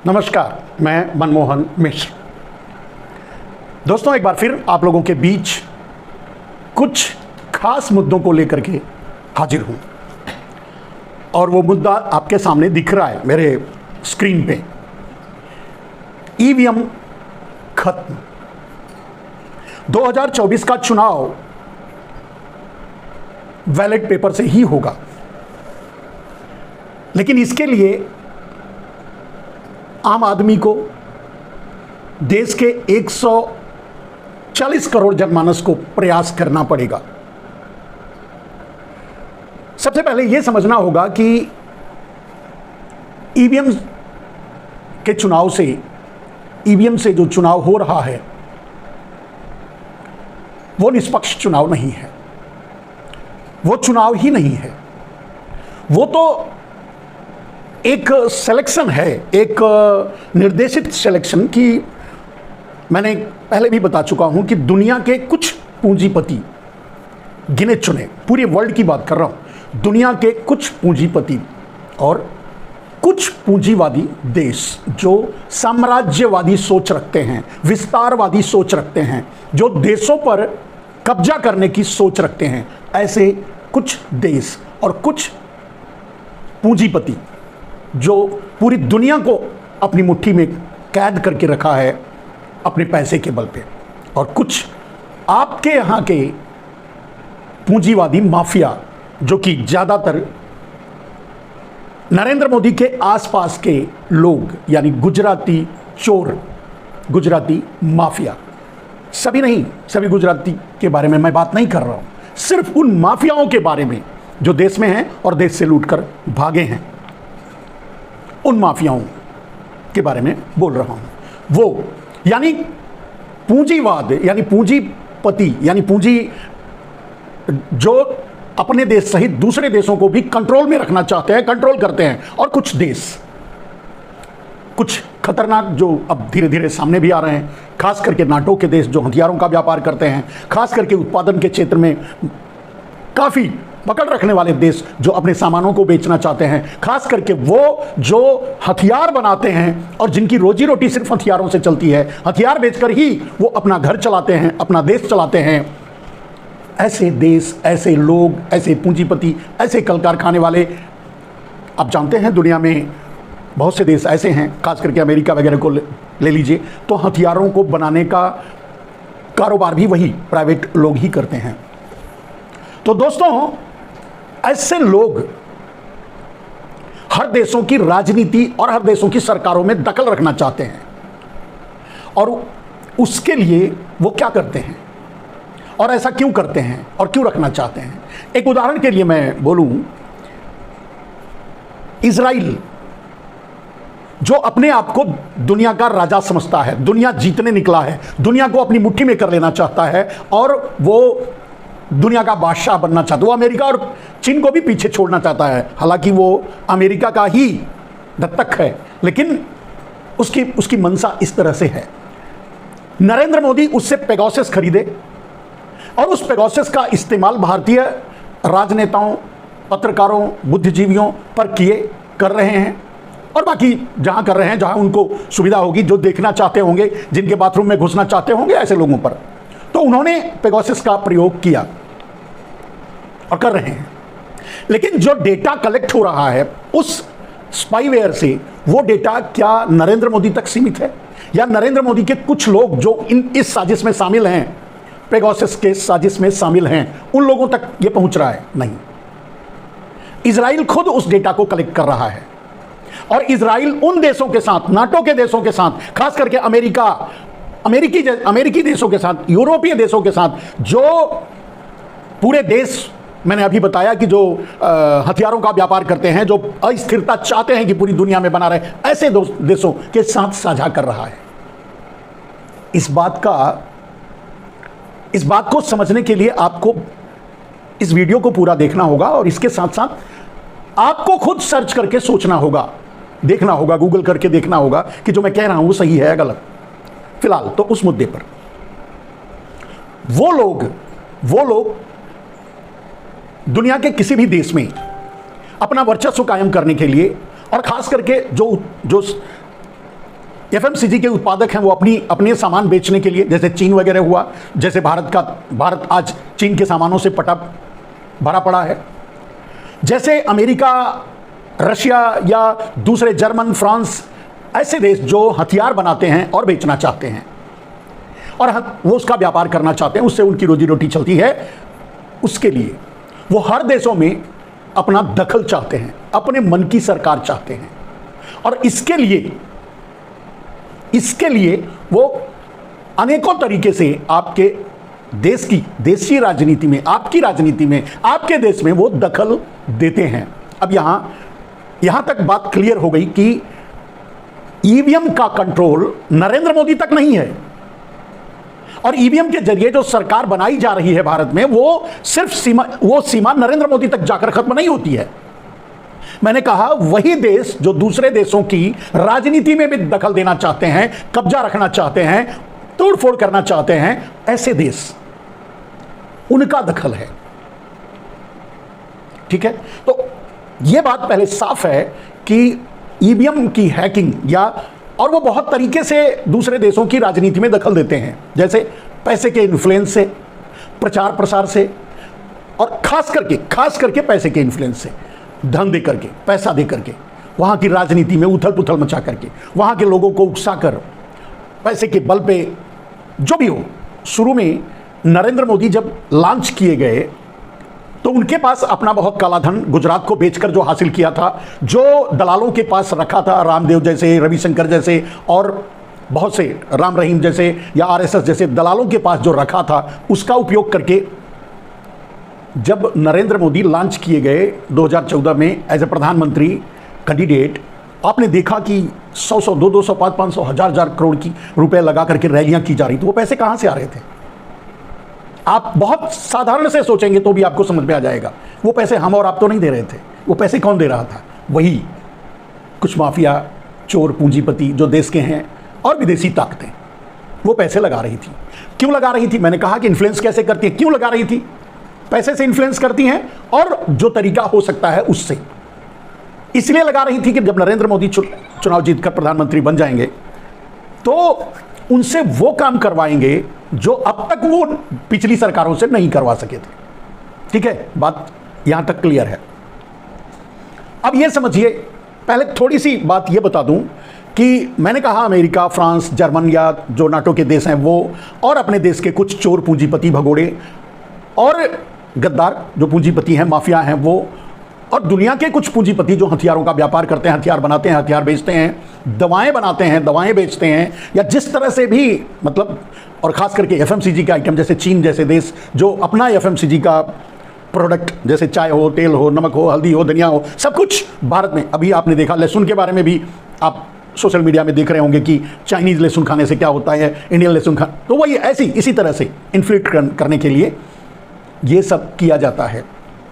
नमस्कार, मैं मनमोहन मिश्र। दोस्तों, एक बार फिर आप लोगों के बीच कुछ खास मुद्दों को लेकर के हाजिर हूं और वो मुद्दा आपके सामने दिख रहा है मेरे स्क्रीन पे। ईवीएम खत्म। 2024 का चुनाव बैलेट पेपर से ही होगा, लेकिन इसके लिए आम आदमी को, देश के 140 करोड़ जनमानस को प्रयास करना पड़ेगा। सबसे पहले यह समझना होगा कि ईवीएम के चुनाव से, ईवीएम से जो चुनाव हो रहा है वो निष्पक्ष चुनाव नहीं है, वो चुनाव ही नहीं है। वो तो एक सिलेक्शन है, एक निर्देशित सिलेक्शन की। मैंने पहले भी बता चुका हूं कि दुनिया के कुछ पूंजीपति, गिने चुने, पूरे वर्ल्ड की बात कर रहा हूं, दुनिया के कुछ पूंजीपति और कुछ पूंजीवादी देश जो साम्राज्यवादी सोच रखते हैं, विस्तारवादी सोच रखते हैं, जो देशों पर कब्जा करने की सोच रखते हैं, ऐसे कुछ देश और कुछ पूंजीपति जो पूरी दुनिया को अपनी मुट्ठी में कैद करके रखा है अपने पैसे के बल पे, और कुछ आपके यहाँ के पूंजीवादी माफिया जो कि ज़्यादातर नरेंद्र मोदी के आसपास के लोग, यानी गुजराती चोर, गुजराती माफिया। सभी नहीं, सभी गुजराती के बारे में मैं बात नहीं कर रहा हूँ, सिर्फ उन माफियाओं के बारे में जो देश में हैं और देश से लूटकर भागे हैं, उन माफियाओं के बारे में बोल रहा हूं। वो यानी पूंजीवाद, यानी पूंजीपति, यानी पूंजी जो अपने देश सहित दूसरे देशों को भी कंट्रोल में रखना चाहते हैं, कंट्रोल करते हैं। और कुछ देश, कुछ खतरनाक जो अब धीरे धीरे सामने भी आ रहे हैं, खास करके नाटो के देश जो हथियारों का व्यापार करते हैं, खास करके उत्पादन के क्षेत्र में काफ़ी पकड़ रखने वाले देश जो अपने सामानों को बेचना चाहते हैं, खास करके वो जो हथियार बनाते हैं और जिनकी रोजी रोटी सिर्फ हथियारों से चलती है, हथियार बेचकर ही वो अपना घर चलाते हैं, अपना देश चलाते हैं। ऐसे देश, ऐसे लोग, ऐसे पूंजीपति, ऐसे कल कारखाने वाले, आप जानते हैं दुनिया में बहुत से देश ऐसे हैं, खास करके अमेरिका वगैरह को ले लीजिए, तो हथियारों को बनाने का कारोबार भी वही प्राइवेट लोग ही करते हैं। तो दोस्तों, ऐसे लोग हर देशों की राजनीति और हर देशों की सरकारों में दखल रखना चाहते हैं, और उसके लिए वो क्या करते हैं और ऐसा क्यों करते हैं और क्यों रखना चाहते हैं। एक उदाहरण के लिए मैं बोलूं, इजराइल जो अपने आप को दुनिया का राजा समझता है, दुनिया जीतने निकला है, दुनिया को अपनी मुट्ठी में कर लेना चाहता है और वो दुनिया का बादशाह बनना चाहता है। वो अमेरिका और चीन को भी पीछे छोड़ना चाहता है, हालांकि वो अमेरिका का ही दत्तक है, लेकिन उसकी मंशा इस तरह से है। नरेंद्र मोदी उससे पेगासस खरीदे और उस पेगासस का इस्तेमाल भारतीय राजनेताओं, पत्रकारों, बुद्धिजीवियों पर कर रहे हैं, और बाकी जहां कर रहे हैं, जहां उनको सुविधा होगी, जो देखना चाहते होंगे, जिनके बाथरूम में घुसना चाहते होंगे, ऐसे लोगों पर तो उन्होंने पेगासस का प्रयोग किया और कर रहे हैं। लेकिन जो डेटा कलेक्ट हो रहा है उस स्पाईवेयर से, वो डेटा क्या नरेंद्र मोदी तक सीमित है, या नरेंद्र मोदी के कुछ लोग जो इस साजिश में शामिल हैं, पेगासस के साजिश में शामिल हैं, उन लोगों तक ये पहुंच रहा है? नहीं। इजराइल खुद उस डेटा को कलेक्ट कर रहा है, और इजराइल उन देशों के साथ, नाटो के देशों के साथ, खास करके अमेरिकी देशों के साथ, यूरोपीय देशों के साथ, जो पूरे देश, मैंने अभी बताया कि जो हथियारों का व्यापार करते हैं, जो अस्थिरता चाहते हैं कि पूरी दुनिया में बना रहे, ऐसे देशों के साथ साझा कर रहा है। इस बात को समझने के लिए आपको इस वीडियो को पूरा देखना होगा, और इसके साथ साथ आपको खुद सर्च करके सोचना होगा, देखना होगा, गूगल करके देखना होगा कि जो मैं कह रहा हूं वो सही है या गलत। फिलहाल तो उस मुद्दे पर वो लोग दुनिया के किसी भी देश में अपना वर्चस्व कायम करने के लिए, और खास करके जो एफएमसीजी के उत्पादक हैं वो अपने सामान बेचने के लिए, जैसे चीन वगैरह हुआ, जैसे भारत आज चीन के सामानों से भरा पड़ा है, जैसे अमेरिका, रशिया या दूसरे जर्मन, फ्रांस, ऐसे देश जो हथियार बनाते हैं और बेचना चाहते हैं और वो उसका व्यापार करना चाहते हैं, उससे उनकी रोजी रोटी चलती है। उसके लिए वो हर देशों में अपना दखल चाहते हैं, अपने मन की सरकार चाहते हैं, और इसके लिए वो अनेकों तरीके से आपके देश की देशी राजनीति में, आपकी राजनीति में, आपके देश में वो दखल देते हैं। अब यहां तक बात क्लियर हो गई कि ईवीएम का कंट्रोल नरेंद्र मोदी तक नहीं है, और ईवीएम के जरिए जो सरकार बनाई जा रही है भारत में, वो सिर्फ सीमा नरेंद्र मोदी तक जाकर खत्म नहीं होती है। मैंने कहा वही देश जो दूसरे देशों की राजनीति में भी दखल देना चाहते हैं, कब्जा रखना चाहते हैं, तोड़फोड़ करना चाहते हैं, ऐसे देश उनका दखल है। ठीक है, तो यह बात पहले साफ है कि ईवीएम की हैकिंग और वो बहुत तरीके से दूसरे देशों की राजनीति में दखल देते हैं, जैसे पैसे के इन्फ्लुएंस से, प्रचार प्रसार से, और खास करके पैसे के इन्फ्लुएंस से, धन दे करके, पैसा दे करके, वहाँ की राजनीति में उथल पुथल मचा करके, वहाँ के लोगों को उकसा कर, पैसे के बल पे, जो भी हो। शुरू में नरेंद्र मोदी जब लॉन्च किए गए तो उनके पास अपना बहुत काला धन गुजरात को बेचकर जो हासिल किया था, जो दलालों के पास रखा था, रामदेव जैसे, रविशंकर जैसे और बहुत से, राम रहीम जैसे या आरएसएस जैसे दलालों के पास जो रखा था, उसका उपयोग करके जब नरेंद्र मोदी लॉन्च किए गए 2014 में एज ए प्रधानमंत्री कैंडिडेट, आपने देखा कि 100 200 500 हजार करोड़ की रुपए लगा करके रैलियां की जा रही थी। वो पैसे कहां से आ रहे थे? आप बहुत साधारण से सोचेंगे तो भी आपको समझ में आ जाएगा। वो पैसे हम और आप तो नहीं दे रहे थे, वो पैसे कौन दे रहा था? वही कुछ माफिया, चोर, पूंजीपति जो देश के हैं और विदेशी ताकतें, वो पैसे लगा रही थी। क्यों लगा रही थी? मैंने कहा कि इन्फ्लुएंस कैसे करती है, क्यों लगा रही थी? पैसे से इन्फ्लुएंस करती हैं, और जो तरीका हो सकता है उससे। इसलिए लगा रही थी कि जब नरेंद्र मोदी चुनाव जीतकर प्रधानमंत्री बन जाएंगे तो उनसे वो काम करवाएंगे जो अब तक वो पिछली सरकारों से नहीं करवा सके थे। ठीक है, बात यहां तक क्लियर है। अब ये समझिए, पहले थोड़ी सी बात ये बता दूं कि मैंने कहा अमेरिका, फ्रांस, जर्मन या जो नाटो के देश हैं वो, और अपने देश के कुछ चोर, पूंजीपति, भगोड़े और गद्दार जो पूंजीपति हैं, माफिया हैं वो, और दुनिया के कुछ पूंजीपति जो हथियारों का व्यापार करते हैं, हथियार बनाते हैं, हथियार बेचते हैं, दवाएं बनाते हैं, दवाएं बेचते हैं, या जिस तरह से भी मतलब, और खास करके एफएमसीजी के आइटम, जैसे चीन जैसे देश जो अपना एफएमसीजी का प्रोडक्ट, जैसे चाय हो, तेल हो, नमक हो, हल्दी हो, धनिया हो, सब कुछ भारत में। अभी आपने देखा लहसुन के बारे में भी, आप सोशल मीडिया में देख रहे होंगे कि चाइनीज़ लहसुन खाने से क्या होता है, इंडियन लहसुन तो वही इसी तरह से इन्फ्लेट करने के लिए ये सब किया जाता है।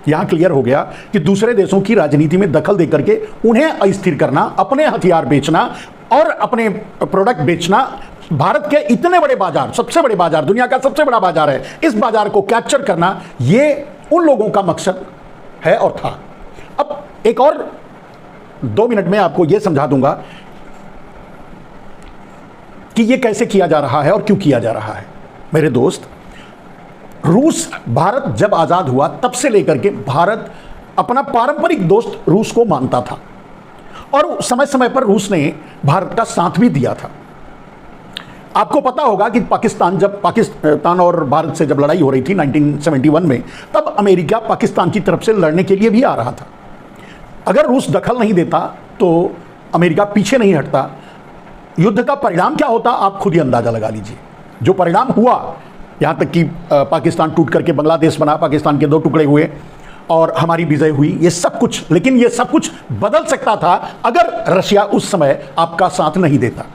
यहाँ क्लियर हो गया कि दूसरे देशों की राजनीति में दखल देकर के उन्हें अस्थिर करना, अपने हथियार बेचना और अपने प्रोडक्ट बेचना, भारत के इतने बड़े बाजार, सबसे बड़े बाजार, दुनिया का सबसे बड़ा बाजार है, इस बाजार को कैप्चर करना, ये उन लोगों का मकसद है और था। अब एक और 2 मिनट में आपको यह समझा दूंगा कि यह कैसे किया जा रहा है और क्यों किया जा रहा है। मेरे दोस्त, भारत जब आजाद हुआ तब से लेकर के भारत अपना पारंपरिक दोस्त रूस को मानता था, और समय समय पर रूस ने भारत का साथ भी दिया था। आपको पता होगा कि पाकिस्तान और भारत से जब लड़ाई हो रही थी 1971 में, तब अमेरिका पाकिस्तान की तरफ से लड़ने के लिए भी आ रहा था। अगर रूस दखल नहीं देता तो अमेरिका पीछे नहीं हटता। युद्ध का परिणाम क्या होता आप खुद ही अंदाजा लगा लीजिए। जो परिणाम हुआ, यहाँ तक कि पाकिस्तान टूट करके बांग्लादेश बना, पाकिस्तान के 2 टुकड़े हुए और हमारी विजय हुई, ये सब कुछ, लेकिन ये सब कुछ बदल सकता था अगर रशिया उस समय आपका साथ नहीं देता।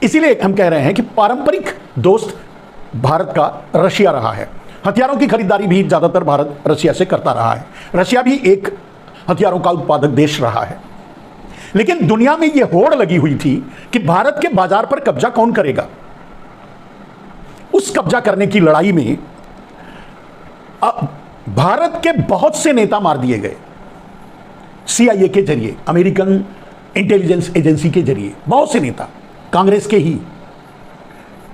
इसीलिए हम कह रहे हैं कि पारंपरिक दोस्त भारत का रशिया रहा है। हथियारों की खरीदारी भी ज़्यादातर भारत रशिया से करता रहा है। रशिया भी एक हथियारों का उत्पादक देश रहा है। लेकिन दुनिया में यह होड़ लगी हुई थी कि भारत के बाजार पर कब्जा कौन करेगा। उस कब्जा करने की लड़ाई में भारत के बहुत से नेता मार दिए गए, CIA के जरिए, अमेरिकन इंटेलिजेंस एजेंसी के जरिए बहुत से नेता, कांग्रेस के ही,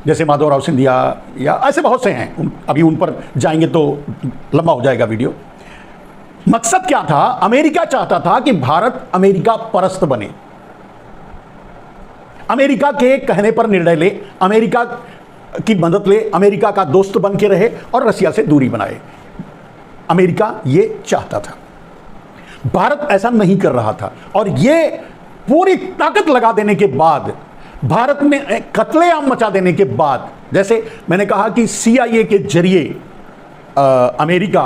जैसे माधवराव सिंधिया या ऐसे बहुत से हैं, अभी उन पर जाएंगे तो लंबा हो जाएगा वीडियो। मकसद क्या था? अमेरिका चाहता था कि भारत अमेरिका परस्त बने, अमेरिका के कहने पर निर्णय ले, अमेरिका की मदद ले, अमेरिका का दोस्त बन के रहे और रसिया से दूरी बनाए। अमेरिका ये चाहता था, भारत ऐसा नहीं कर रहा था। और ये पूरी ताकत लगा देने के बाद, भारत में कत्लेआम मचा देने के बाद, जैसे मैंने कहा कि CIA के जरिए अमेरिका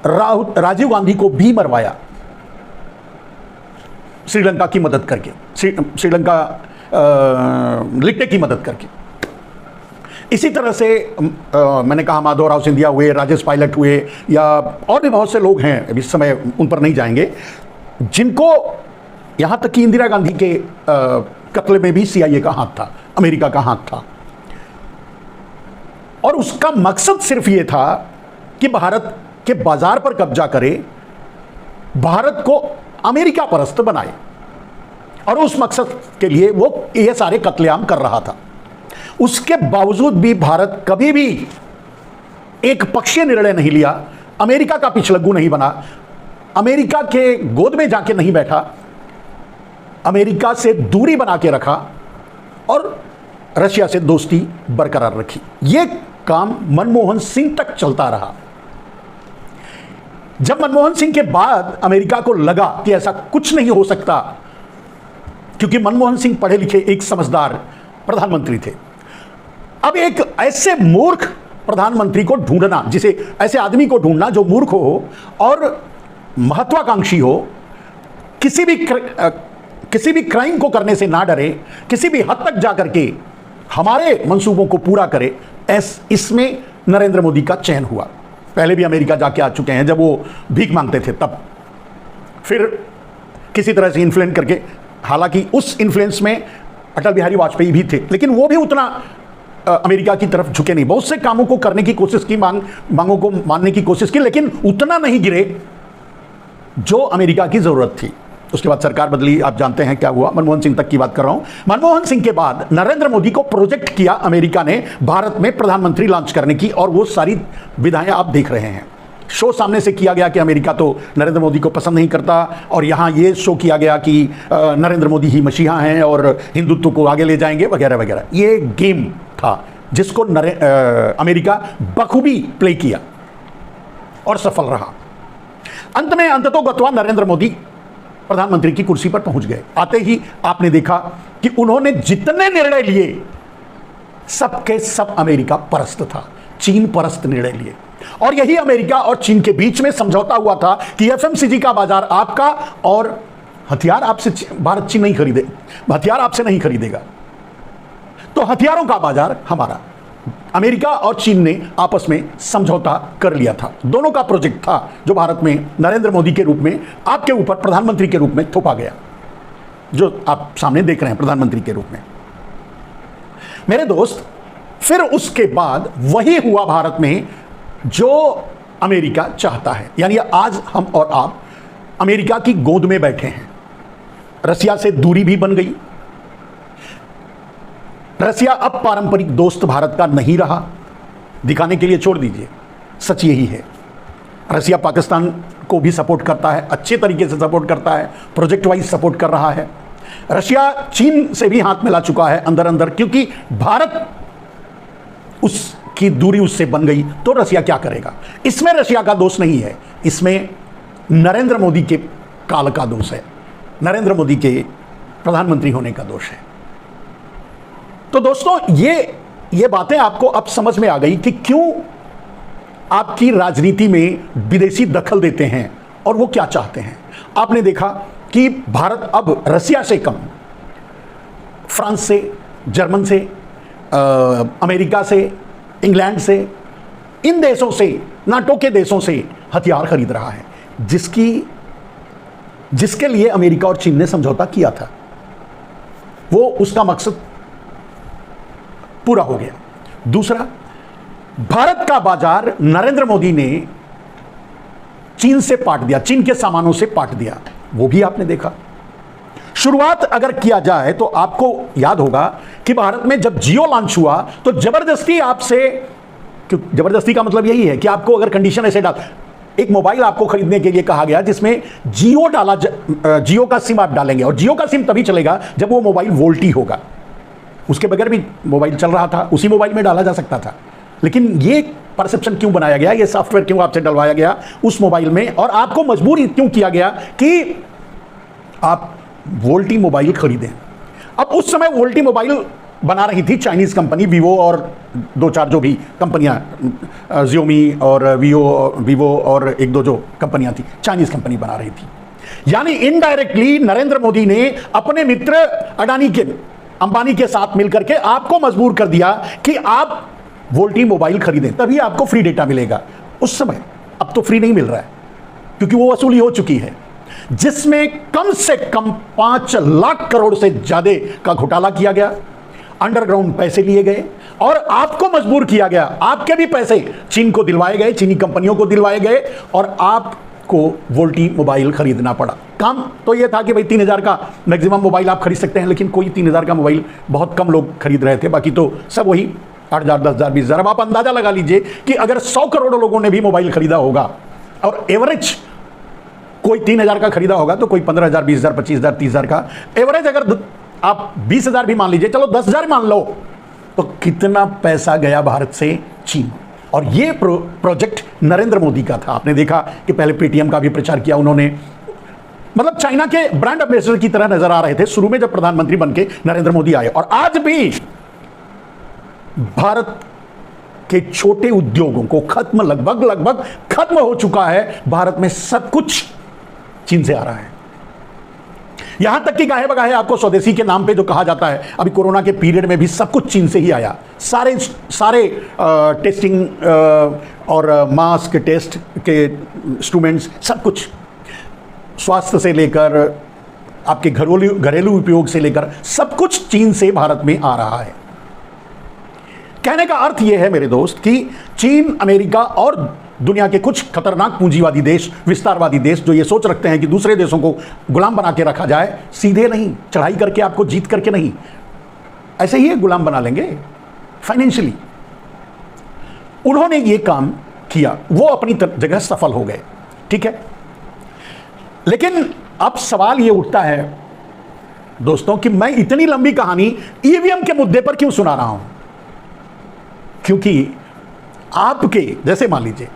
राजीव गांधी को भी मरवाया श्रीलंका की मदद करके, श्रीलंका लिट्टे की मदद करके। इसी तरह से मैंने कहा माधवराव सिंधिया हुए, राजेश पायलट हुए, या और भी बहुत से लोग हैं, इस समय उन पर नहीं जाएंगे, जिनको यहां तक कि इंदिरा गांधी के कत्ल में भी CIA का हाथ था, अमेरिका का हाथ था। और उसका मकसद सिर्फ ये था कि भारत के बाजार पर कब्जा करे, भारत को अमेरिका परस्त बनाए, और उस मकसद के लिए वो ये सारे कत्लेआम कर रहा था। उसके बावजूद भी भारत कभी भी एक पक्षीय निर्णय नहीं लिया, अमेरिका का पिछलग्गू नहीं बना, अमेरिका के गोद में जाके नहीं बैठा, अमेरिका से दूरी बना के रखा और रशिया से दोस्ती बरकरार रखी। यह काम मनमोहन सिंह तक चलता रहा। जब मनमोहन सिंह के बाद अमेरिका को लगा कि ऐसा कुछ नहीं हो सकता, क्योंकि मनमोहन सिंह पढ़े लिखे एक समझदार प्रधानमंत्री थे, अब एक ऐसे मूर्ख प्रधानमंत्री को ढूंढना, जिसे ऐसे आदमी को ढूंढना जो मूर्ख हो और महत्वाकांक्षी हो, किसी भी क्राइम को करने से ना डरे, किसी भी हद तक जाकर के हमारे मंसूबों को पूरा करे, इसमें नरेंद्र मोदी का चयन हुआ। पहले भी अमेरिका जाके आ चुके हैं, जब वो भीख मांगते थे तब, फिर किसी तरह से इन्फ्लुएंस करके, हालांकि उस इन्फ्लुएंस में अटल बिहारी वाजपेयी भी थे, लेकिन वो भी उतना अमेरिका की तरफ झुके नहीं। बहुत से कामों को करने की कोशिश की, मांगों को मानने की कोशिश की, लेकिन उतना नहीं गिरे जो अमेरिका की जरूरत थी। उसके बाद सरकार बदली, आप जानते हैं क्या हुआ। मनमोहन सिंह तक की बात कर रहा हूं। मनमोहन सिंह के बाद नरेंद्र मोदी को प्रोजेक्ट किया अमेरिका ने भारत में प्रधानमंत्री लॉन्च करने की, और वो सारी विधाएं आप देख रहे हैं। शो सामने से किया गया कि अमेरिका तो नरेंद्र मोदी को पसंद नहीं करता, और यहाँ ये शो किया गया कि नरेंद्र मोदी ही मसीहा हैं और हिंदुत्व को आगे ले जाएंगे वगैरह वगैरह। ये गेम था जिसको अमेरिका बखूबी प्ले किया और सफल रहा। अंत में अंततोगत्वा नरेंद्र मोदी प्रधानमंत्री की कुर्सी पर पहुंच गए। आते ही आपने देखा कि उन्होंने जितने निर्णय लिए सबके सब अमेरिका परस्त था, चीन परस्त निर्णय लिए। और यही अमेरिका और चीन के बीच में समझौता हुआ था कि FMCG का बाजार आपका, और हथियार आपसे भारत चीन नहीं खरीदे, हथियार आपसे नहीं खरीदेगा, तो हथियारों का बाजार हमारा। अमेरिका और चीन ने आपस में समझौता कर लिया था। दोनों का प्रोजेक्ट था जो भारत में नरेंद्र मोदी के रूप में आपके ऊपर प्रधानमंत्री के रूप में थोपा गया, जो आप सामने देख रहे हैं प्रधानमंत्री के रूप में। मेरे दोस्त, फिर उसके बाद वही हुआ भारत में जो अमेरिका चाहता है। यानी आज हम और आप अमेरिका की गोद में बैठे हैं। रसिया से दूरी भी बन गई। रसिया अब पारंपरिक दोस्त भारत का नहीं रहा, दिखाने के लिए छोड़ दीजिए, सच यही है। रसिया पाकिस्तान को भी सपोर्ट करता है, अच्छे तरीके से सपोर्ट करता है, प्रोजेक्ट वाइज सपोर्ट कर रहा है। रशिया चीन से भी हाथ मिला चुका है अंदर अंदर, क्योंकि भारत उसकी दूरी उससे बन गई तो रसिया क्या करेगा। इसमें रशिया का दोष नहीं है, इसमें नरेंद्र मोदी के काल का दोष है, नरेंद्र मोदी के प्रधानमंत्री होने का दोष है। तो दोस्तों, ये बातें आपको अब समझ में आ गई कि क्यों आपकी राजनीति में विदेशी दखल देते हैं और वो क्या चाहते हैं। आपने देखा कि भारत अब रसिया से कम फ्रांस से, जर्मन से, अमेरिका से, इंग्लैंड से, इन देशों से, नाटो के देशों से हथियार खरीद रहा है, जिसके लिए अमेरिका और चीन ने समझौता किया था। वो उसका मकसद पूरा हो गया। दूसरा, भारत का बाजार नरेंद्र मोदी ने चीन से पाट दिया, चीन के सामानों से पाट दिया, वो भी आपने देखा। शुरुआत अगर किया जाए तो आपको याद होगा कि भारत में जब जियो लॉन्च हुआ तो जबरदस्ती आपसे, जबरदस्ती का मतलब यही है कि आपको अगर कंडीशन ऐसे डाल, एक मोबाइल आपको खरीदने के लिए कहा गया जिसमें जियो डाला, जियो का सिम आप डालेंगे और जियो का सिम तभी चलेगा जब वो मोबाइल वोल्टी होगा। उसके बगैर भी मोबाइल चल रहा था, उसी मोबाइल में डाला जा सकता था। लेकिन ये परसेप्शन क्यों बनाया गया, ये सॉफ्टवेयर क्यों आपसे डलवाया गया उस मोबाइल में, और आपको मजबूर क्यों किया गया कि आप वोल्टी मोबाइल खरीदें। अब उस समय वोल्टी मोबाइल बना रही थी चाइनीज कंपनी वीवो और दो चार जो भी कंपनियां, Xiaomi और वीवो और एक दो जो कंपनियां थी, चाइनीज कंपनी बना रही थी। यानी इनडायरेक्टली नरेंद्र मोदी ने अपने मित्र अडानी के, अंबानी के साथ मिलकर के आपको मजबूर कर दिया कि आप वोल्टी मोबाइल खरीदें, तभी आपको फ्री डेटा मिलेगा उस समय। अब तो फ्री नहीं मिल रहा है क्योंकि वो वसूली हो चुकी है, जिसमें कम से कम 5 लाख करोड़ से ज्यादा का घोटाला किया गया, अंडरग्राउंड पैसे लिए गए और आपको मजबूर किया गया, आपके भी पैसे चीन को दिलवाए गए, चीनी कंपनियों को दिलवाए गए और आपको वोल्टी मोबाइल खरीदना पड़ा। काम तो यह था कि भाई 3000 का मैक्सिमम मोबाइल आप खरीद सकते हैं, लेकिन कोई 3000 का मोबाइल बहुत कम लोग खरीद रहे थे, बाकी तो सब वही 8000, 10000, 20000। अब आप अंदाजा लगा लीजिए कि अगर 100 करोड़ लोगों ने भी मोबाइल खरीदा होगा और एवरेज कोई 3000 का खरीदा होगा तो कोई 15000, 20000, 25000, 30000 का एवरेज, अगर आप 20000 भी मान लीजिए, चलो 10000 मान लो, तो कितना पैसा गया भारत से चीन। और ये प्रोजेक्ट नरेंद्र मोदी का था। आपने देखा कि पहले पेटीएम का भी प्रचार किया उन्होंने, मतलब चाइना के ब्रांड एम्बेसडर की तरह नजर आ रहे थे शुरू में जब प्रधानमंत्री बनके नरेंद्र मोदी आए। और आज भी भारत के छोटे उद्योगों को लगभग खत्म हो चुका है। भारत में सब कुछ चीन से आ रहा है, यहां तक कि गाहे बगाहे आपको स्वदेशी के नाम पे जो कहा जाता है, अभी कोरोना के पीरियड में भी सब कुछ चीन से ही आया। सारे टेस्टिंग और मास्क टेस्ट के इंस्ट्रूमेंट्स, सब कुछ, स्वास्थ्य से लेकर आपके घरेलू उपयोग से लेकर सब कुछ चीन से भारत में आ रहा है। कहने का अर्थ यह है मेरे दोस्त कि चीन, अमेरिका और दुनिया के कुछ खतरनाक पूंजीवादी देश, विस्तारवादी देश जो ये सोच रखते हैं कि दूसरे देशों को गुलाम बना के रखा जाए, सीधे नहीं, चढ़ाई करके, आपको जीत करके नहीं, ऐसे ही गुलाम बना लेंगे फाइनेंशियली। उन्होंने ये काम किया, वो अपनी जगह सफल हो गए, ठीक है। लेकिन अब सवाल ये उठता है दोस्तों कि मैं इतनी लंबी कहानी ईवीएम के मुद्दे पर क्यों सुना रहा हूं, क्योंकि आपके जैसे मान लीजिए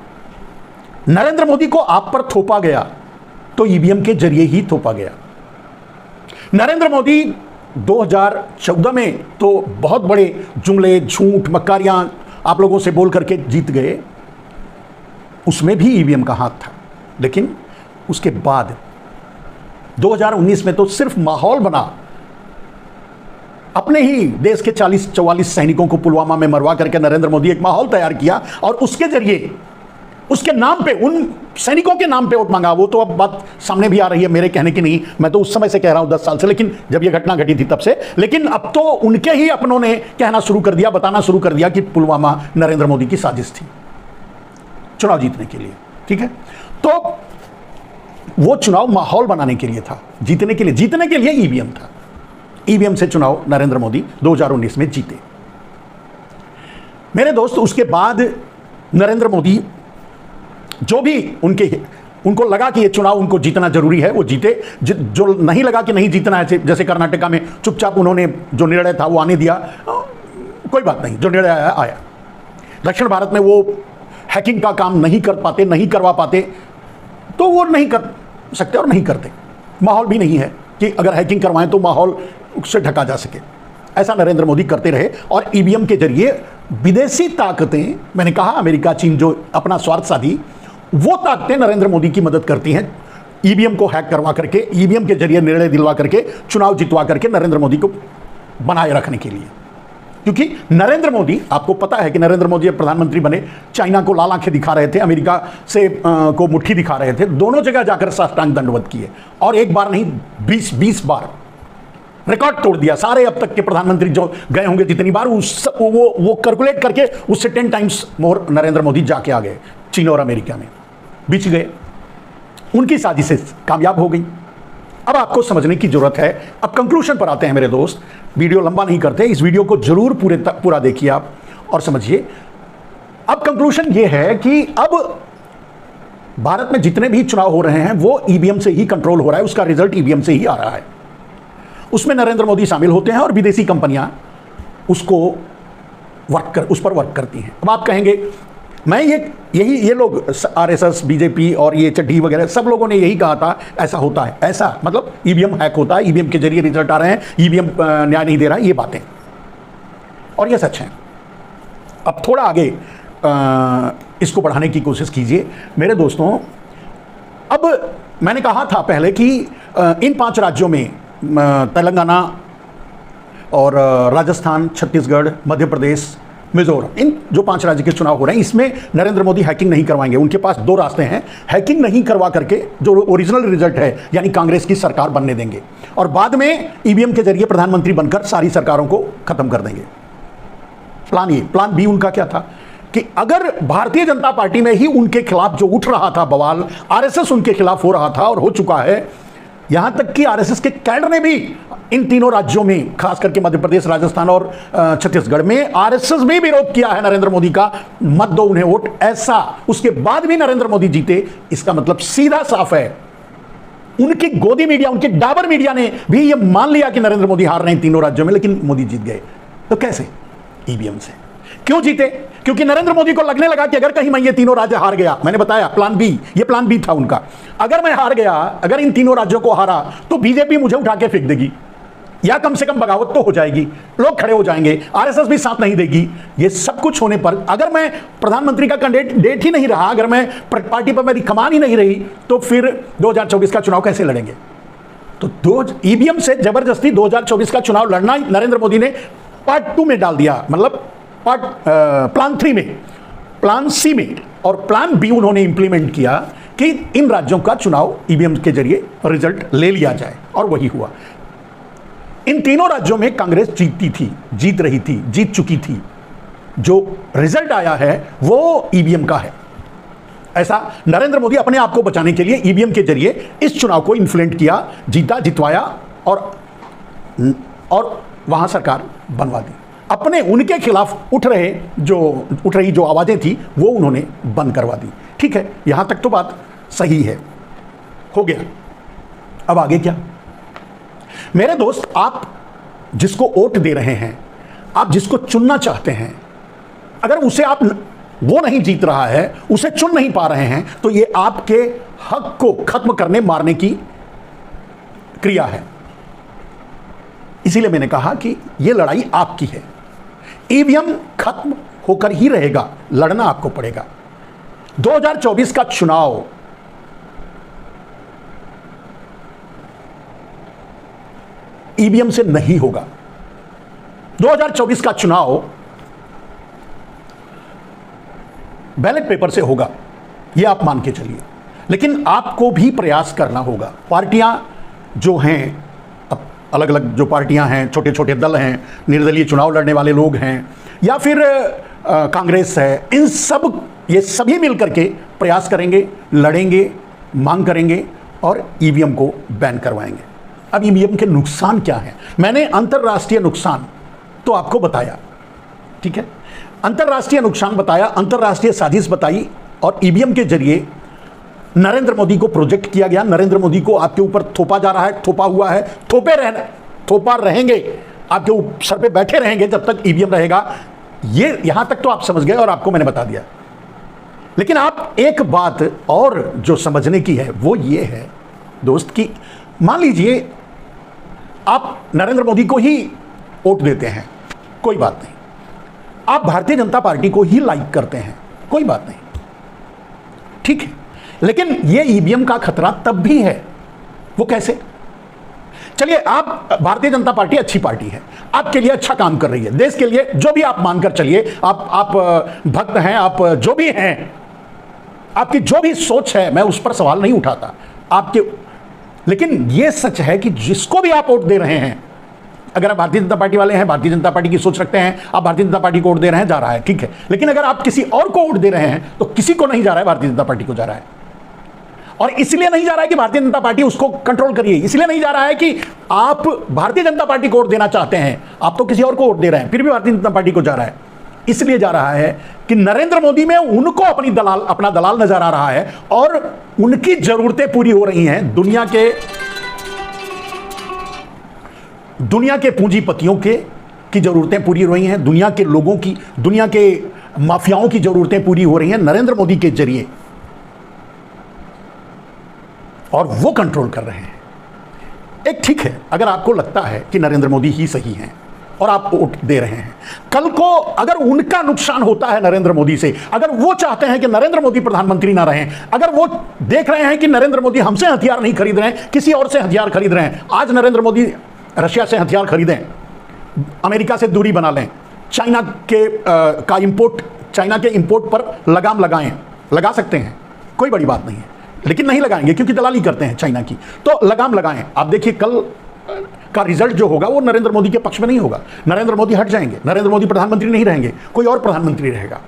नरेंद्र मोदी को आप पर थोपा गया तो ईवीएम के जरिए ही थोपा गया। नरेंद्र मोदी 2014 में तो बहुत बड़े जुमले, झूठ, मक्कारियां आप लोगों से बोल करके जीत गए, उसमें भी ईवीएम का हाथ था। लेकिन उसके बाद 2019 में तो सिर्फ माहौल बना, अपने ही देश के 40-44 सैनिकों को पुलवामा में मरवा करके नरेंद्र मोदी एक माहौल तैयार किया और उसके जरिए, उसके नाम पे, उन सैनिकों के नाम पे वोट मांगा। वो तो अब बात सामने भी आ रही है, मेरे कहने की नहीं, मैं तो उस समय से कह रहा हूं 10 साल से, लेकिन जब ये घटना घटी थी तब से। लेकिन अब तो उनके ही अपनों ने कहना शुरू कर दिया, बताना शुरू कर दिया कि पुलवामा नरेंद्र मोदी की साजिश थी चुनाव जीतने के लिए, ठीक है। तो वो चुनाव माहौल बनाने के लिए था, जीतने के लिए ईवीएम था। ईवीएम से चुनाव नरेंद्र मोदी 2019 में जीते। मेरे दोस्त, उसके बाद नरेंद्र मोदी जो भी उनको लगा कि ये चुनाव उनको जीतना जरूरी है, वो जीते। जो नहीं लगा कि नहीं जीतना है, जैसे कर्नाटका में चुपचाप उन्होंने जो निर्णय था वो आने दिया, कोई बात नहीं, जो निर्णय आया आया। दक्षिण भारत में वो हैकिंग का काम नहीं करवा पाते, तो वो नहीं कर सकते और नहीं करते। माहौल भी नहीं है कि अगर हैकिंग करवाएं तो माहौल उससे ढका जा सके। ऐसा नरेंद्र मोदी करते रहे और ईवीएम के जरिए विदेशी ताकतें, मैंने कहा अमेरिका, चीन जो अपना स्वार्थ साधी, वो ताकतें नरेंद्र मोदी की मदद करती हैं ईवीएम को हैक करवा करके, ईवीएम के जरिए निर्णय दिलवा करके, चुनाव जितवा करके नरेंद्र मोदी को बनाए रखने के लिए। क्योंकि नरेंद्र मोदी, आपको पता है कि नरेंद्र मोदी प्रधानमंत्री बने, चाइना को लाल आंखें दिखा रहे थे, अमेरिका से को मुट्ठी दिखा रहे थे, दोनों जगह जाकर साष्टांग दंडवत किए, और एक बार नहीं 20 बार रिकॉर्ड तोड़ दिया। सारे अब तक के प्रधानमंत्री जो गए होंगे जितनी बार, वो कैलकुलेट करके उससे 10 टाइम्स मोर नरेंद्र मोदी जाके आ गए चीन और अमेरिका में, बिछ गए। उनकी साजिशें कामयाब हो गई। अब आपको समझने की जरूरत है। अब कंक्लूजन पर आते हैं मेरे दोस्त, वीडियो लंबा नहीं करते, इस वीडियो को जरूर पूरा देखिए आप और समझिए। अब कंक्लूजन ये है कि अब भारत में जितने भी चुनाव हो रहे हैं वो ईवीएम से ही कंट्रोल हो रहा है, उसका रिजल्ट ईवीएम से ही आ रहा है। उसमें नरेंद्र मोदी शामिल होते हैं और विदेशी कंपनियां उसको उस पर वर्क करती हैं। अब आप कहेंगे मैं ये लोग आरएसएस, बीजेपी और ये चड्ढी वगैरह सब लोगों ने यही कहा था ऐसा होता है, ऐसा मतलब ईवीएम हैक होता है, ईवीएम के जरिए रिजल्ट आ रहे हैं, ईवीएम न्याय नहीं दे रहा है, ये बातें, और ये सच है। अब थोड़ा आगे इसको बढ़ाने की कोशिश कीजिए मेरे दोस्तों। अब मैंने कहा था पहले कि इन 5 राज्यों में तेलंगाना और राजस्थान, छत्तीसगढ़, मध्य प्रदेश, मिजोरम, इन जो 5 राज्य के चुनाव हो रहे हैं इसमें नरेंद्र मोदी हैकिंग नहीं करवाएंगे। उनके पास 2 रास्ते हैं, हैकिंग नहीं करवा करके जो ओरिजिनल रिजल्ट है यानी कांग्रेस की सरकार बनने देंगे और बाद में ईवीएम के जरिए प्रधानमंत्री बनकर सारी सरकारों को खत्म कर देंगे। प्लान बी उनका क्या था कि अगर भारतीय जनता पार्टी में ही उनके खिलाफ जो उठ रहा था बवाल, आरएसएस उनके खिलाफ हो रहा था और हो चुका है, यहां तक कि आरएसएस के कैडर ने भी इन तीनों राज्यों में, खास करके मध्य प्रदेश, राजस्थान और छत्तीसगढ़ में आरएसएस भी विरोध किया है नरेंद्र मोदी का, मत दो उन्हें वोट, ऐसा उसके बाद भी नरेंद्र मोदी जीते। इसका मतलब सीधा साफ है, उनकी गोदी मीडिया, उनके डाबर मीडिया ने भी यह मान लिया कि नरेंद्र मोदी हार रहे हैं तीनों राज्यों में, लेकिन मोदी जीत गए। तो कैसे? ईवीएम से। क्यों जीते? क्योंकि नरेंद्र मोदी को लगने लगा कि अगर कहीं मैं ये तीनों राज्य हार गया, मैंने बताया प्लान बी, ये प्लान बी था उनका, अगर मैं हार गया, अगर इन तीनों राज्यों को हारा तो बीजेपी मुझे उठा के फेंक देगी या कम से कम बगावत तो हो जाएगी, लोग खड़े हो जाएंगे, आरएसएस भी साथ नहीं देगी। ये सब कुछ होने पर अगर मैं प्रधानमंत्री का कैंडिडेट ही नहीं रहा, अगर मैं पार्टी पर मेरी कमान ही नहीं रही, तो फिर 2024 का चुनाव कैसे लड़ेंगे? तो ईवीएम से जबरदस्ती 2024 का चुनाव लड़ना नरेंद्र मोदी ने पार्ट 2 में डाल दिया, मतलब प्लान 3 में, प्लान सी में, और प्लान बी उन्होंने इंप्लीमेंट किया कि इन राज्यों का चुनाव ईवीएम के जरिए रिजल्ट ले लिया जाए, और वही हुआ। इन तीनों राज्यों में कांग्रेस जीत रही थी, जीत चुकी थी। जो रिजल्ट आया है वो ईवीएम का है। ऐसा नरेंद्र मोदी अपने आप को बचाने के लिए ईवीएम के जरिए इस चुनाव को इन्फ्लुएंट किया, जीता, जितवाया और वहां सरकार बनवा दी। अपने उनके खिलाफ उठ रही जो आवाजें थी वो उन्होंने बंद करवा दी। ठीक है, यहां तक तो बात सही है, हो गया। अब आगे क्या? मेरे दोस्त, आप जिसको वोट दे रहे हैं, आप जिसको चुनना चाहते हैं, अगर उसे वो नहीं जीत रहा है, उसे चुन नहीं पा रहे हैं, तो ये आपके हक को खत्म करने, मारने की क्रिया है। इसीलिए मैंने कहा कि यह लड़ाई आपकी है। ईवीएम खत्म होकर ही रहेगा, लड़ना आपको पड़ेगा। 2024 का चुनाव ईवीएम से नहीं होगा। 2024 का चुनाव बैलेट पेपर से होगा, यह आप मान के चलिए। लेकिन आपको भी प्रयास करना होगा। पार्टियां जो हैं, अलग अलग जो पार्टियां हैं, छोटे छोटे दल हैं, निर्दलीय चुनाव लड़ने वाले लोग हैं, या फिर कांग्रेस है, ये सभी मिलकर के प्रयास करेंगे, लड़ेंगे, मांग करेंगे और ईवीएम को बैन करवाएंगे। अब ईवीएम के नुकसान क्या हैं? मैंने अंतर्राष्ट्रीय नुकसान तो आपको बताया, ठीक है, अंतर्राष्ट्रीय नुकसान बताया, अंतर्राष्ट्रीय साजिश बताई, और ईवीएम के जरिए नरेंद्र मोदी को प्रोजेक्ट किया गया। नरेंद्र मोदी को आपके ऊपर थोपा जा रहा है, थोपा हुआ है, थोपा रहेंगे, आपके सर पे बैठे रहेंगे जब तक ईवीएम रहेगा। ये यहां तक तो आप समझ गए और आपको मैंने बता दिया। लेकिन आप एक बात और जो समझने की है वो ये है दोस्त, कि मान लीजिए आप नरेंद्र मोदी को ही वोट देते हैं, कोई बात नहीं, आप भारतीय जनता पार्टी को ही लाइक करते हैं, कोई बात नहीं, ठीक है, लेकिन ये ईवीएम का खतरा तब भी है। वो कैसे? चलिए, आप भारतीय जनता पार्टी अच्छी पार्टी है, आपके लिए अच्छा काम कर रही है, देश के लिए, जो भी आप मानकर चलिए, आप भक्त हैं, आप जो भी हैं, आपकी जो भी सोच है, मैं उस पर सवाल नहीं उठाता आपके, लेकिन यह सच है कि जिसको भी आप वोट दे रहे हैं, अगर आप भारतीय जनता पार्टी वाले हैं, भारतीय जनता पार्टी की सोच रखते हैं, आप भारतीय जनता पार्टी को वोट दे रहे हैं, जा रहा है, ठीक है, लेकिन अगर आप किसी और को वोट दे रहे हैं तो किसी को नहीं जा रहा है, भारतीय जनता पार्टी को जा रहा है। और इसलिए नहीं जा रहा है कि भारतीय जनता पार्टी उसको कंट्रोल करिए, इसलिए नहीं जा रहा है कि आप भारतीय जनता पार्टी को वोट देना चाहते हैं, आप तो किसी और को वोट दे रहे हैं, फिर भी भारतीय जनता पार्टी को जा रहा है। इसलिए जा रहा है कि नरेंद्र मोदी में उनको अपना दलाल नजर आ रहा है और उनकी जरूरतें पूरी हो रही हैं। दुनिया के पूंजीपतियों की जरूरतें पूरी हो रही हैं, दुनिया के लोगों की, दुनिया के माफियाओं की जरूरतें पूरी हो रही हैं नरेंद्र मोदी के जरिए, और वो कंट्रोल कर रहे हैं। एक ठीक है, अगर आपको लगता है कि नरेंद्र मोदी ही सही हैं और आप वोट दे रहे हैं, कल को अगर उनका नुकसान होता है नरेंद्र मोदी से, अगर वो चाहते हैं कि नरेंद्र मोदी प्रधानमंत्री ना रहें, अगर वो देख रहे हैं कि नरेंद्र मोदी हमसे हथियार नहीं खरीद रहे हैं, किसी और से हथियार खरीद रहे हैं, आज नरेंद्र मोदी रशिया से हथियार खरीदें, अमेरिका से दूरी बना लें, चाइना के इंपोर्ट पर लगाम लगाएं, लगा सकते हैं, कोई बड़ी बात नहीं है, लेकिन नहीं लगाएंगे क्योंकि दलाली करते हैं चाइना की, तो लगाम लगाएं। आप देखिए कल का रिजल्ट जो होगा वो नरेंद्र मोदी के पक्ष में नहीं होगा, नरेंद्र मोदी हट जाएंगे, नरेंद्र मोदी प्रधानमंत्री नहीं रहेंगे, कोई और प्रधानमंत्री रहेगा।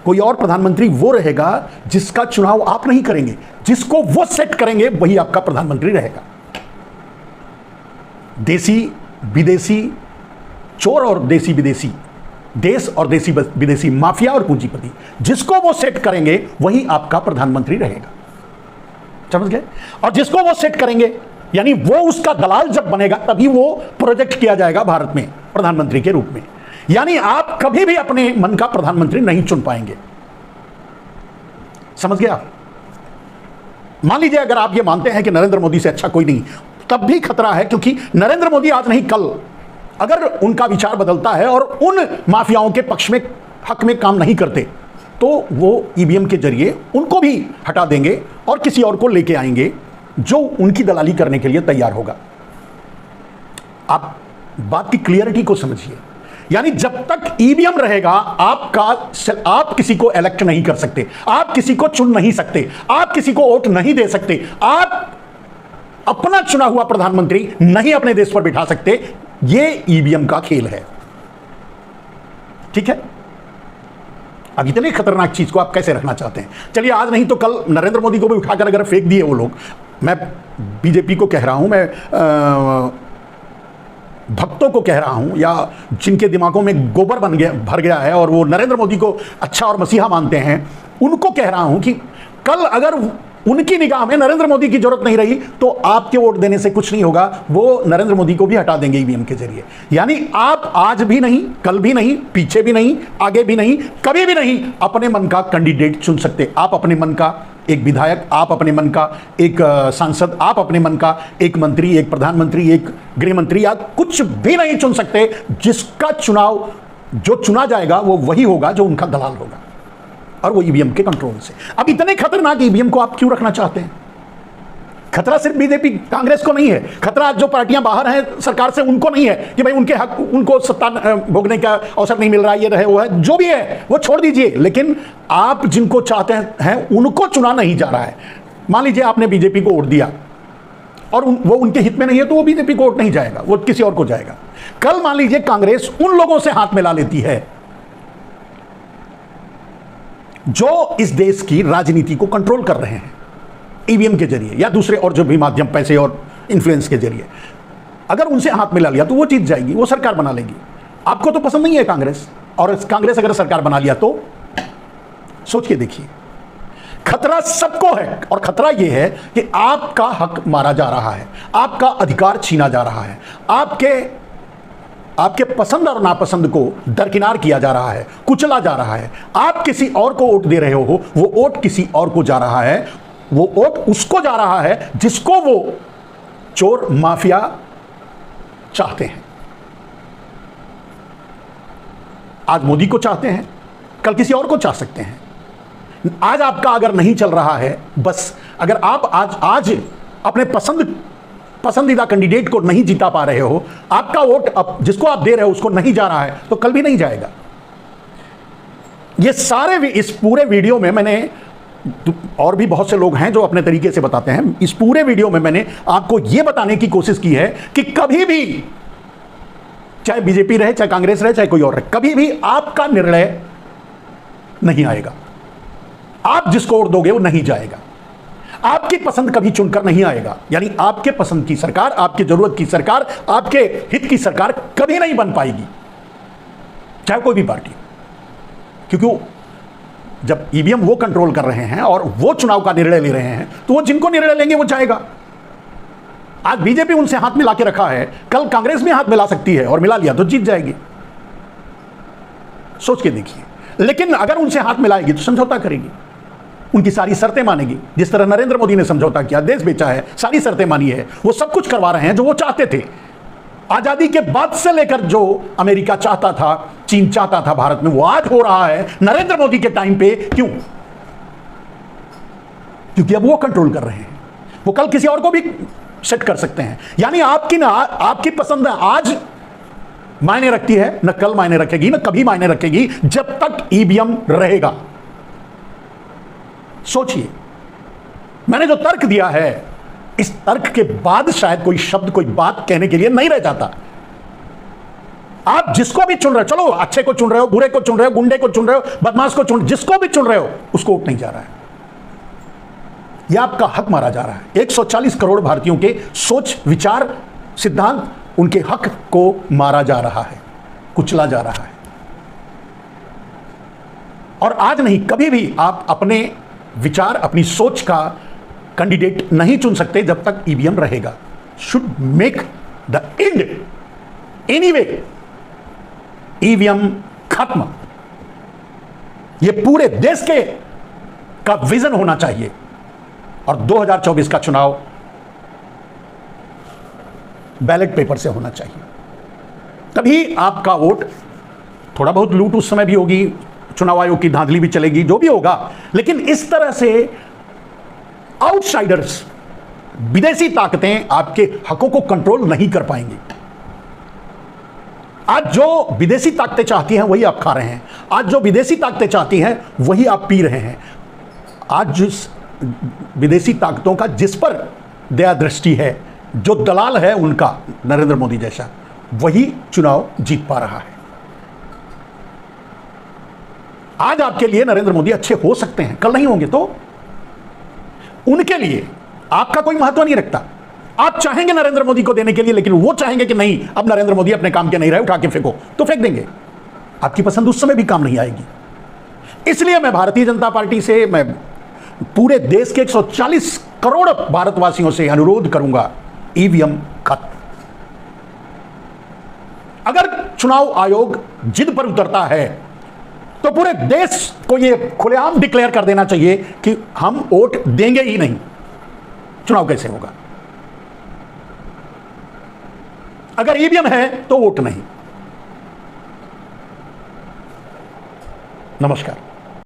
कोई और प्रधानमंत्री वो रहेगा जिसका चुनाव आप नहीं करेंगे, जिसको वो सेट करेंगे वही आपका प्रधानमंत्री रहेगा। देसी विदेशी चोर और देसी विदेशी, देश और देसी विदेशी माफिया और पूंजीपति, जिसको वो सेट करेंगे वही आपका प्रधानमंत्री रहेगा, समझ गए? और जिसको वो सेट करेंगे यानी वो उसका दलाल जब बनेगा तभी वो प्रोजेक्ट किया जाएगा भारत में प्रधानमंत्री के रूप में। यानी आप कभी भी अपने मन का प्रधानमंत्री नहीं चुन पाएंगे, समझ गया? मान लीजिए अगर आप ये मानते हैं कि नरेंद्र मोदी से अच्छा कोई नहीं, तब भी खतरा है, क्योंकि नरेंद्र मोदी आज नहीं कल अगर उनका विचार बदलता है और उन माफियाओं के पक्ष में हक में काम नहीं करते तो वो ईवीएम के जरिए उनको भी हटा देंगे और किसी और को लेके आएंगे जो उनकी दलाली करने के लिए तैयार होगा। आप बात की क्लियरिटी को समझिए, यानी जब तक ईवीएम रहेगा आप किसी को इलेक्ट नहीं कर सकते, आप किसी को चुन नहीं सकते, आप किसी को वोट नहीं दे सकते, आप अपना चुना हुआ प्रधानमंत्री नहीं अपने देश पर बिठा सकते। यह ईवीएम का खेल है, ठीक है? अब इतने खतरनाक चीज को आप कैसे रखना चाहते हैं? चलिए आज नहीं तो कल नरेंद्र मोदी को भी उठाकर अगर फेंक दिए वो लोग, मैं बीजेपी को कह रहा हूं, मैं भक्तों को कह रहा हूं, या जिनके दिमागों में गोबर भर गया है और वो नरेंद्र मोदी को अच्छा और मसीहा मानते हैं, उनको कह रहा हूं कि कल अगर उनकी निगाह में नरेंद्र मोदी की जरूरत नहीं रही तो आपके वोट देने से कुछ नहीं होगा, वो नरेंद्र मोदी को भी हटा देंगे ईवीएम के जरिए। यानी आप आज भी नहीं, कल भी नहीं, पीछे भी नहीं, आगे भी नहीं, कभी भी नहीं अपने मन का कैंडिडेट चुन सकते। आप अपने मन का एक विधायक, आप अपने मन का एक सांसद, आप अपने मन का एक मंत्री, एक प्रधानमंत्री, एक गृह मंत्री, या कुछ भी नहीं चुन सकते। जिसका चुनाव जो चुना जाएगा वो वही होगा जो उनका दलाल होगा, और वो ईवीएम के कंट्रोल से। अब इतने खतरनाक ईवीएम को आप क्यों रखना चाहते हैं? खतरा सिर्फ बीजेपी कांग्रेस को नहीं है, खतरा जो पार्टियां बाहर हैं सरकार से उनको नहीं है कि भाई उनके हक, उनको सत्ता भोगने का अवसर नहीं मिल रहा, ये रहे वो है, जो भी है वो छोड़ दीजिए, लेकिन आप जिनको चाहते हैं उनको चुना नहीं जा रहा है। मान लीजिए आपने बीजेपी को वोट दिया और वो उनके हित में नहीं है तो वो बीजेपी को वोट नहीं जाएगा, वो किसी और को जाएगा। कल मान लीजिए कांग्रेस उन लोगों से हाथ मिला लेती है जो इस देश की राजनीति को कंट्रोल कर रहे हैं ईवीएम के जरिए या दूसरे और जो भी माध्यम, पैसे और इन्फ्लुएंस के जरिए, अगर उनसे हाथ मिला लिया तो वो जीत जाएगी, वो सरकार बना लेगी। आपको तो पसंद नहीं है कांग्रेस, और कांग्रेस अगर सरकार बना लिया तो सोच के देखिए, खतरा सबको है। और खतरा यह है कि आपका हक मारा जा रहा है, आपका अधिकार छीना जा रहा है, आपके पसंद और नापसंद को दरकिनार किया जा रहा है, कुचला जा रहा है। आप किसी और को वोट दे रहे हो, वो वोट किसी और को जा रहा है, वो वोट उसको जा रहा है जिसको वो चोर माफिया चाहते हैं। आज मोदी को चाहते हैं, कल किसी और को चाह सकते हैं। आज आपका अगर नहीं चल रहा है, बस अगर आप आज अपने पसंदीदा कैंडिडेट को नहीं जीता पा रहे हो, आपका वोट जिसको आप दे रहे हो उसको नहीं जा रहा है, तो कल भी नहीं जाएगा। ये सारे इस पूरे वीडियो में मैंने, और भी बहुत से लोग हैं जो अपने तरीके से बताते हैं, इस पूरे वीडियो में मैंने आपको यह बताने की कोशिश की है कि कभी भी, चाहे बीजेपी रहे, चाहे कांग्रेस रहे, चाहे कोई और रहे, कभी भी आपका निर्णय नहीं आएगा। आप जिसको वोट दोगे वो नहीं जाएगा। आपकी पसंद कभी चुनकर नहीं आएगा। यानी आपके पसंद की सरकार, आपकी जरूरत की सरकार, आपके हित की सरकार कभी नहीं बन पाएगी, चाहे कोई भी पार्टी। क्योंकि जब ईवीएम वो कंट्रोल कर रहे हैं और वो चुनाव का निर्णय ले रहे हैं, तो वो जिनको निर्णय लेंगे वो चाहेगा। आज बीजेपी उनसे हाथ मिला के रखा है, कल कांग्रेस भी हाथ मिला सकती है और मिला लिया तो जीत जाएगी। सोच के देखिए। लेकिन अगर उनसे हाथ मिलाएगी तो समझौता करेगी, उनकी सारी शर्तें मानेगी। जिस तरह नरेंद्र मोदी ने समझौता किया, देश बेचा है, सारी शर्तें मानी है, वो सब कुछ करवा रहे हैं जो वो चाहते थे। आजादी के बाद से लेकर जो अमेरिका चाहता था, चीन चाहता था भारत में, वो आज हो रहा है नरेंद्र मोदी के टाइम पे। क्यों? क्योंकि अब वो कंट्रोल कर रहे हैं, वो कल किसी और को भी सेट कर सकते हैं। यानी आपकी पसंद आज मायने रखती है, न कल मायने रखेगी, न कभी मायने रखेगी, जब तक ईवीएम रहेगा। सोचिए, मैंने जो तर्क दिया है, इस तर्क के बाद शायद कोई शब्द, कोई बात कहने के लिए नहीं रह जाता। आप जिसको भी चुन रहे हो, चलो अच्छे को चुन रहे हो, बुरे को चुन रहे हो, गुंडे को चुन रहे हो, बदमाश को चुन, जिसको भी चुन रहे हो, उसको वोट नहीं जा रहा है। यह आपका हक मारा जा रहा है। 140 करोड़ भारतीयों के सोच, विचार, सिद्धांत, उनके हक को मारा जा रहा है, कुचला जा रहा है। और आज नहीं, कभी भी आप अपने विचार, अपनी सोच का कैंडिडेट नहीं चुन सकते जब तक ईवीएम रहेगा। Should make the end anyway. EVM खत्म, यह पूरे देश के का विजन होना चाहिए। और 2024 का चुनाव बैलेट पेपर से होना चाहिए, तभी आपका वोट, थोड़ा बहुत लूट उस समय भी होगी, चुनाव आयोग की धांधली भी चलेगी, जो भी होगा, लेकिन इस तरह से आउटसाइडर्स, विदेशी ताकतें आपके हकों को कंट्रोल नहीं कर पाएंगी। आज जो विदेशी ताकतें चाहती हैं वही आप खा रहे हैं, आज जो विदेशी ताकतें चाहती हैं वही आप पी रहे हैं। आज जिस विदेशी ताकतों का जिस पर दया दृष्टि है, जो दलाल है उनका, नरेंद्र मोदी जैसा, वही चुनाव जीत पा रहा है। आज आपके लिए नरेंद्र मोदी अच्छे हो सकते हैं, कल नहीं होंगे, तो उनके लिए आपका कोई महत्व नहीं रखता। आप चाहेंगे नरेंद्र मोदी को देने के लिए, लेकिन वो चाहेंगे कि नहीं, अब नरेंद्र मोदी अपने काम के नहीं रहे, उठा के फेंको, तो फेंक देंगे। आपकी पसंद उस समय भी काम नहीं आएगी। इसलिए मैं भारतीय जनता पार्टी से, मैं पूरे देश के 140 करोड़ भारतवासियों से अनुरोध करूंगा, ईवीएम खत्म। अगर चुनाव आयोग जिद पर उतरता है तो पूरे देश को यह खुलेआम डिक्लेयर कर देना चाहिए कि हम वोट देंगे ही नहीं। चुनाव कैसे होगा? अगर ईवीएम है तो वोट नहीं। नमस्कार।